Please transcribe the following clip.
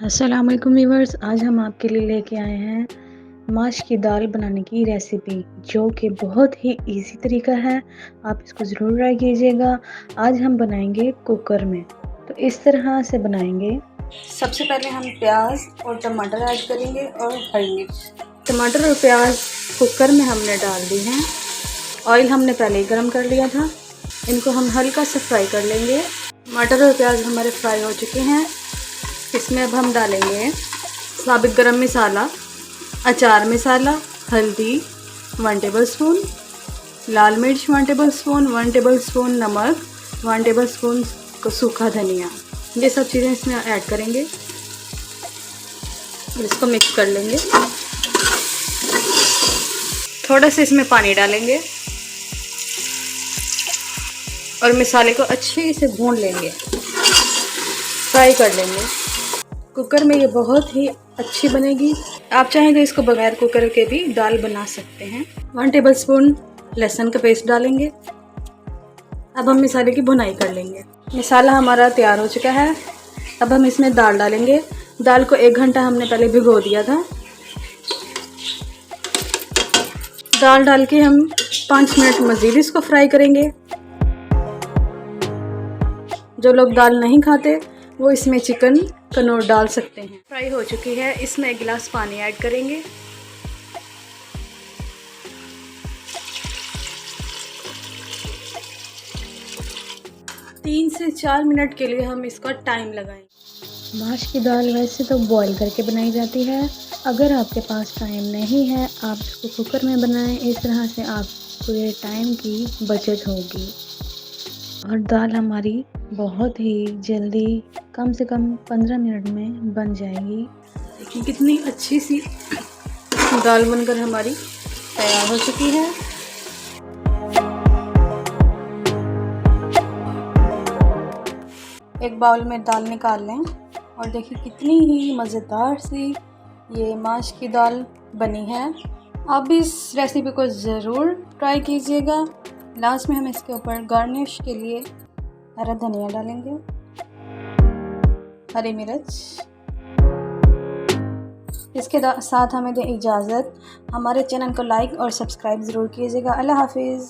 अस्सलाम वालेकुम व्यूअर्स, आज हम आपके लिए लेके आए हैं माश की दाल बनाने की रेसिपी, जो कि बहुत ही इजी तरीका है। आप इसको ज़रूर ट्राई कीजिएगा। आज हम बनाएंगे कुकर में, तो इस तरह से बनाएंगे। सबसे पहले हम प्याज और टमाटर ऐड करेंगे और हरी मिर्च। टमाटर और प्याज कुकर में हमने डाल दी हैं। ऑयल हमने पहले ही गर्म कर लिया था। इनको हम हल्का सा फ्राई कर लेंगे। टमाटर और प्याज हमारे फ्राई हो चुके हैं। इसमें अब हम डालेंगे साबित गरम मसाला, अचार मसाला, हल्दी 1 टेबल स्पून, लाल मिर्च 1 टेबल स्पून, 1 टेबल स्पून नमक, 1 टेबल स्पून सूखा धनिया। ये सब चीज़ें इसमें ऐड करेंगे। इसको मिक्स कर लेंगे। थोड़ा सा इसमें पानी डालेंगे और मसाले को अच्छे से भून लेंगे, फ्राई कर लेंगे। कुकर में ये बहुत ही अच्छी बनेगी। आप चाहें तो इसको बगैर कुकर के भी दाल बना सकते हैं। 1 टेबल स्पून लहसुन का पेस्ट डालेंगे। अब हम मसाले की भुनाई कर लेंगे। मसाला हमारा तैयार हो चुका है। अब हम इसमें दाल डालेंगे। दाल को 1 घंटा हमने पहले भिगो दिया था। दाल डाल के हम 5 मिनट मज़ीद इसको फ्राई करेंगे। जो लोग दाल नहीं खाते वो इसमें चिकन कनौर डाल सकते हैं। फ्राई हो चुकी है। इसमें 1 गिलास पानी ऐड करेंगे। तीन से 4 मिनट के लिए हम इसका टाइम लगाएंगे। माश की दाल वैसे तो बॉईल करके बनाई जाती है। अगर आपके पास टाइम नहीं है, आप इसको कुकर में बनाएं। इस तरह से आप पूरे टाइम की बचत होगी और दाल हमारी बहुत ही जल्दी, कम से कम 15 मिनट में बन जाएगी। देखिए कितनी अच्छी सी दाल बनकर हमारी तैयार हो चुकी है। एक बाउल में दाल निकाल लें और देखिए कितनी ही मज़ेदार सी ये माश की दाल बनी है। आप भी इस रेसिपी को ज़रूर ट्राई कीजिएगा। लास्ट में हम इसके ऊपर गार्निश के लिए हरा धनिया डालेंगे, हरी मिर्च। इसके साथ हमें दें इजाज़त। हमारे चैनल को लाइक और सब्सक्राइब ज़रूर कीजिएगा। अल्लाह हाफिज़।